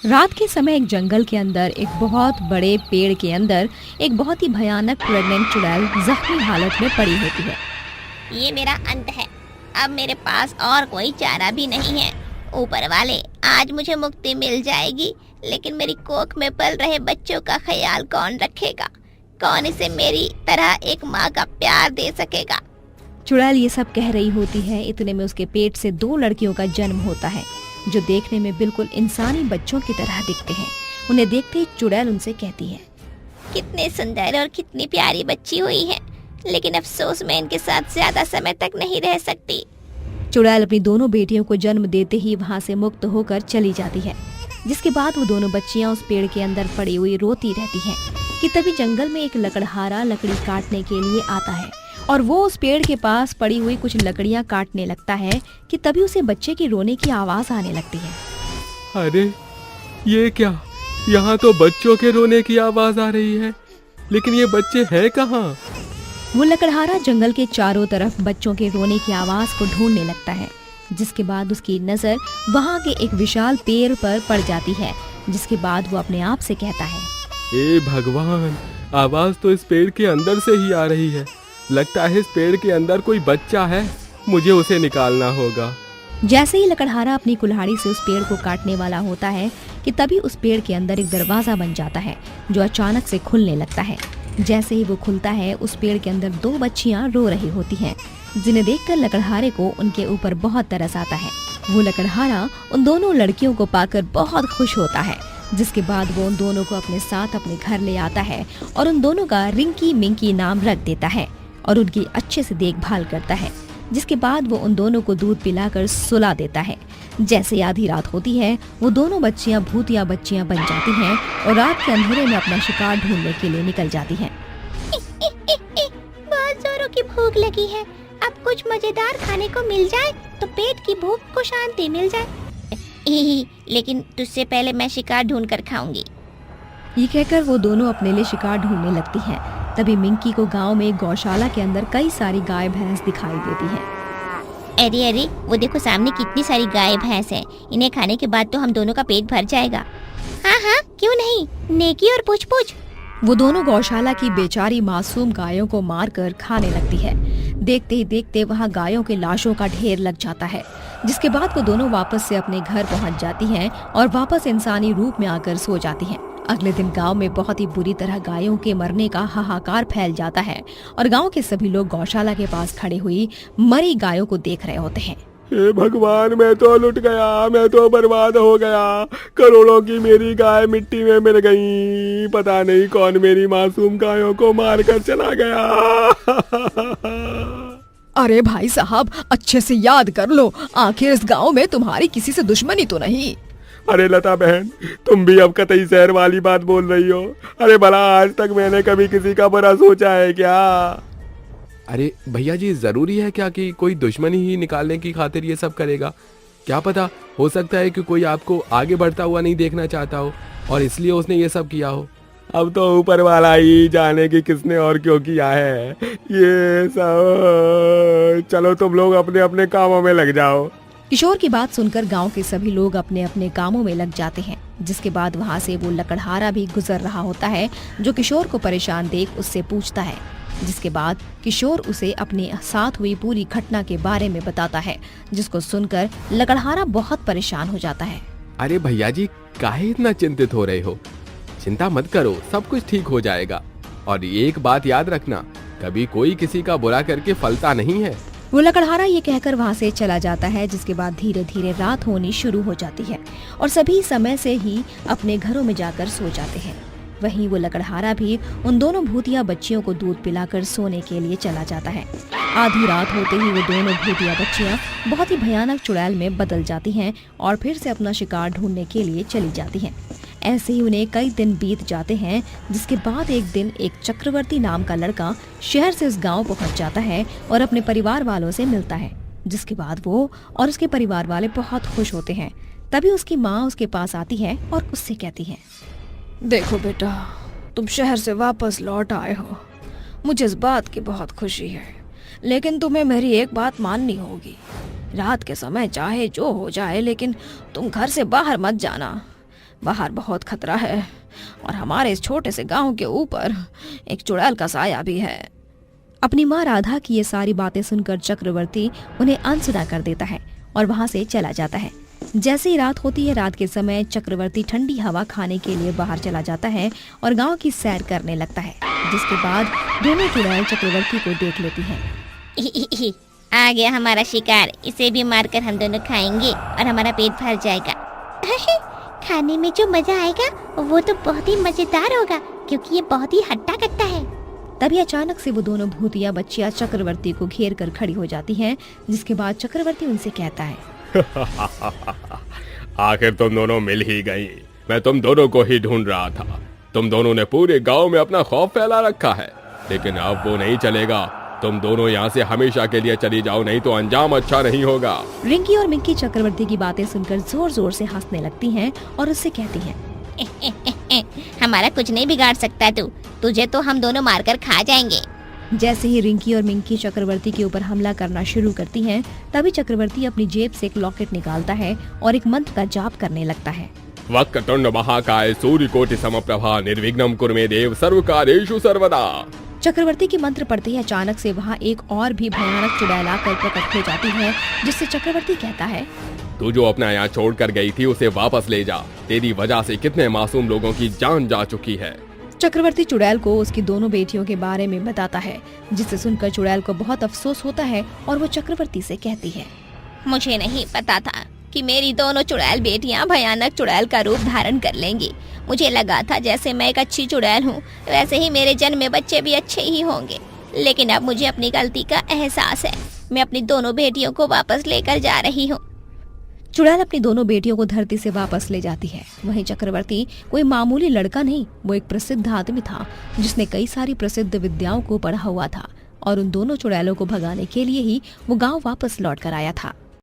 रात के समय एक जंगल के अंदर एक बहुत बड़े पेड़ के अंदर एक बहुत ही भयानक प्रेग्नेंट चुड़ैल जख्मी हालत में पड़ी होती है। ये मेरा अंत है। अब मेरे पास और कोई चारा भी नहीं है। ऊपर वाले, आज मुझे मुक्ति मिल जाएगी, लेकिन मेरी कोख में पल रहे बच्चों का ख्याल कौन रखेगा? कौन इसे मेरी तरह एक माँ का प्यार दे सकेगा? चुड़ैल ये सब कह रही होती है, इतने में उसके पेट से दो लड़कियों का जन्म होता है जो देखने में बिल्कुल इंसानी बच्चों की तरह दिखते हैं। उन्हें देखते ही चुड़ैल उनसे कहती है, कितने सुंदर और कितनी प्यारी बच्ची हुई है, लेकिन अफसोस मैं इनके साथ ज्यादा समय तक नहीं रह सकती। चुड़ैल अपनी दोनों बेटियों को जन्म देते ही वहाँ से मुक्त होकर चली जाती है। जिसके बाद वो दोनों बच्चियां उस पेड़ के अंदर पड़ी हुई रोती रहती हैं कि तभी जंगल में एक लकड़हारा लकड़ी काटने के लिए आता है और वो उस पेड़ के पास पड़ी हुई कुछ लकड़ियां काटने लगता है कि तभी उसे बच्चे की रोने की आवाज आने लगती है। अरे ये क्या, यहाँ तो बच्चों के रोने की आवाज आ रही है, लेकिन ये बच्चे हैं कहाँ? वो लकड़हारा जंगल के चारों तरफ बच्चों के रोने की आवाज को ढूंढने लगता है। जिसके बाद उसकी नजर वहाँ के एक विशाल पेड़ पर पड़ जाती है। जिसके बाद वो अपने आप से कहता है, ए भगवान, आवाज तो इस पेड़ के अंदर से ही आ रही है। लगता है इस पेड़ के अंदर कोई बच्चा है, मुझे उसे निकालना होगा। जैसे ही लकड़हारा अपनी कुल्हाड़ी से उस पेड़ को काटने वाला होता है कि तभी उस पेड़ के अंदर एक दरवाजा बन जाता है जो अचानक से खुलने लगता है। जैसे ही वो खुलता है, उस पेड़ के अंदर दो बच्चियां रो रही होती हैं, जिन्हें देखकर लकड़हारे को उनके ऊपर बहुत तरस आता है। वो लकड़हारा उन दोनों लड़कियों को पाकर बहुत खुश होता है। जिसके बाद वो उन दोनों को अपने साथ अपने घर ले आता है और उन दोनों का रिंकी मिंकी नाम रख देता है और उनकी अच्छे से देखभाल करता है। जिसके बाद वो उन दोनों को दूध पिलाकर सुला देता है। जैसे आधी रात होती है, वो दोनों बच्चियां भूतिया बच्चियां बन जाती हैं और रात के अंधेरे में अपना शिकार ढूंढने के लिए निकल जाती हैं। बहुत जोरों की भूख लगी है, अब कुछ मजेदार खाने को मिल जाए तो पेट की भूख को शांति मिल जाए। लेकिन तुझसे पहले मैं शिकार ढूंढ कर खाऊंगी। ये कहकर वो दोनों अपने लिए शिकार ढूंढने लगती हैं। तभी मिंकी को गांव में एक गौशाला के अंदर कई सारी गाय भैंस दिखाई देती हैं। अरे अरे, वो देखो सामने कितनी सारी गाय भैंस हैं। इन्हें खाने के बाद तो हम दोनों का पेट भर जाएगा। हाँ हाँ, क्यों नहीं, नेकी और पूछ पूछ। वो दोनों गौशाला की बेचारी मासूम गायों को मारकर खाने लगती है। देखते ही देखते वहाँ गायों के लाशों का ढेर लग जाता है। जिसके बाद वो दोनों वापस से अपने घर पहुँच जाती हैं और वापस इंसानी रूप में आकर सो जाती हैं। अगले दिन गांव में बहुत ही बुरी तरह गायों के मरने का हाहाकार फैल जाता है और गांव के सभी लोग गौशाला के पास खड़े हुई मरी गायों को देख रहे होते हैं। हे भगवान, मैं तो लुट गया, मैं तो बर्बाद हो गया। करोड़ों की मेरी गाय मिट्टी में मिल गई। पता नहीं कौन मेरी मासूम गायों को मार कर चला गया। अरे भाई साहब, अच्छे से याद कर लो, आखिर इस गांव में तुम्हारी किसी से दुश्मनी तो नहीं? अरे लता बहन, तुम भी अब कतई शहर वाली बात बोल रही हो। अरे भला आज तक मैंने कभी किसी का बुरा सोचा है क्या? अरे भैया जी, जरूरी है क्या कि कोई दुश्मनी ही निकालने की खातिर ये सब करेगा? क्या पता, हो सकता है कि कोई आपको आगे बढ़ता हुआ नहीं देखना चाहता हो और इसलिए उसने ये सब किया हो। अब तो ऊपर वाला ही जाने कि किसने और क्यों किया है ये सब। चलो तुम लोग अपने अपने कामों में लग जाओ। किशोर की बात सुनकर गांव के सभी लोग अपने अपने कामों में लग जाते हैं। जिसके बाद वहां से वो लकड़हारा भी गुजर रहा होता है जो किशोर को परेशान देख उससे पूछता है। जिसके बाद किशोर उसे अपने साथ हुई पूरी घटना के बारे में बताता है, जिसको सुनकर लकड़हारा बहुत परेशान हो जाता है। अरे भैया जी, काहे इतना चिंतित हो रहे हो? चिंता मत करो, सब कुछ ठीक हो जाएगा। और एक बात याद रखना, कभी कोई किसी का बुरा करके फलता नहीं है। वो लकड़हारा ये कहकर वहाँ से चला जाता है। जिसके बाद धीरे धीरे रात होनी शुरू हो जाती है और सभी समय से ही अपने घरों में जाकर सो जाते हैं। वहीं वो लकड़हारा भी उन दोनों भूतिया बच्चियों को दूध पिलाकर सोने के लिए चला जाता है। आधी रात होते ही वो दोनों भूतिया बच्चियां बहुत ही भयानक चुड़ैल में बदल जाती हैं और फिर से अपना शिकार ढूंढने के लिए चली जाती हैं। ऐसे ही उन्हें कई दिन बीत जाते हैं। जिसके बाद एक दिन एक चक्रवर्ती नाम का लड़का शहर से उस गांव पहुंच जाता है और अपने परिवार वालों से मिलता है। जिसके बाद वो और उसके परिवार वाले बहुत खुश होते हैं। तभी उसकी माँ उसके पास आती है और उससे कहती है, देखो बेटा, तुम शहर से वापस लौट आए हो, मुझे इस बात की बहुत खुशी है। लेकिन तुम्हें मेरी एक बात माननी होगी। रात के समय चाहे जो हो जाए, लेकिन तुम घर से बाहर मत जाना। बाहर बहुत खतरा है और हमारे इस छोटे से गांव के ऊपर एक चुड़ैल का साया भी है। अपनी माँ राधा की ये सारी बातें सुनकर चक्रवर्ती उन्हें अनसुना कर देता है और वहाँ से चला जाता है। जैसे ही रात होती है, रात के समय चक्रवर्ती ठंडी हवा खाने के लिए बाहर चला जाता है और गांव की सैर करने लगता है, जिसके बाद दोनों चुड़ैल चक्रवर्ती को देख लेती हैं। आ गया हमारा शिकार, इसे भी मारकर हम दोनों खाएंगे और हमारा पेट भर जाएगा। खाने में जो मजा आएगा वो तो बहुत ही मजेदार होगा, क्योंकि ये बहुत ही हट्टा कट्टा है। तभी अचानक से वो दोनों भूतिया बच्चियां चक्रवर्ती को घेर कर खड़ी हो जाती हैं, जिसके बाद चक्रवर्ती उनसे कहता है, आखिर तुम दोनों मिल ही गई। मैं तुम दोनों को ही ढूंढ रहा था। तुम दोनों ने पूरे गांव में अपना खौफ फैला रखा है, लेकिन अब वो नहीं चलेगा। तुम दोनों यहाँ से हमेशा के लिए चली जाओ, नहीं तो अंजाम अच्छा नहीं होगा। रिंकी और मिंकी चक्रवर्ती की बातें सुनकर जोर जोर से हंसने लगती हैं और उससे कहती हैं, हमारा कुछ नहीं बिगाड़ सकता तू, तुझे तो हम दोनों मारकर खा जाएंगे। जैसे ही रिंकी और मिंकी चक्रवर्ती के ऊपर हमला करना शुरू करती हैं, तभी चक्रवर्ती अपनी जेब से एक लॉकेट निकालता है और एक मंत्र का जाप करने लगता है। वक्रतुंड महाकाय सूर्यकोटि समप्रभा निर्विघ्नं कुरु मे देव सर्वकार्येषु सर्वदा। चक्रवर्ती की मंत्र पढ़ते ही अचानक से वहाँ एक और भी भयानक चुड़ैल आकर प्रकट हो जाती है, जिससे चक्रवर्ती कहता है, तू जो अपना यहाँ छोड़ कर गई थी उसे वापस ले जा। तेरी वजह से कितने मासूम लोगों की जान जा चुकी है। चक्रवर्ती चुड़ैल को उसकी दोनों बेटियों के बारे में बताता है, जिसे सुनकर चुड़ैल को बहुत अफसोस होता है और वो चक्रवर्ती से कहती है, मुझे नहीं पता था कि मेरी दोनों चुड़ैल बेटियां भयानक चुड़ैल का रूप धारण कर लेंगी। मुझे लगा था जैसे मैं एक अच्छी चुड़ैल हूँ, वैसे ही मेरे जन्मे बच्चे भी अच्छे ही होंगे। लेकिन अब मुझे अपनी गलती का एहसास है। मैं अपनी दोनों बेटियों को वापस लेकर जा रही हूँ। चुड़ैल अपनी दोनों बेटियों को धरती से वापस ले जाती है। वहीं चक्रवर्ती कोई मामूली लड़का नहीं, वो एक प्रसिद्ध आदमी था, जिसने कई सारी प्रसिद्ध विद्याओं को पढ़ा हुआ था और उन दोनों चुड़ैलों को भगाने के लिए ही वो गांव वापस लौट कर आया था।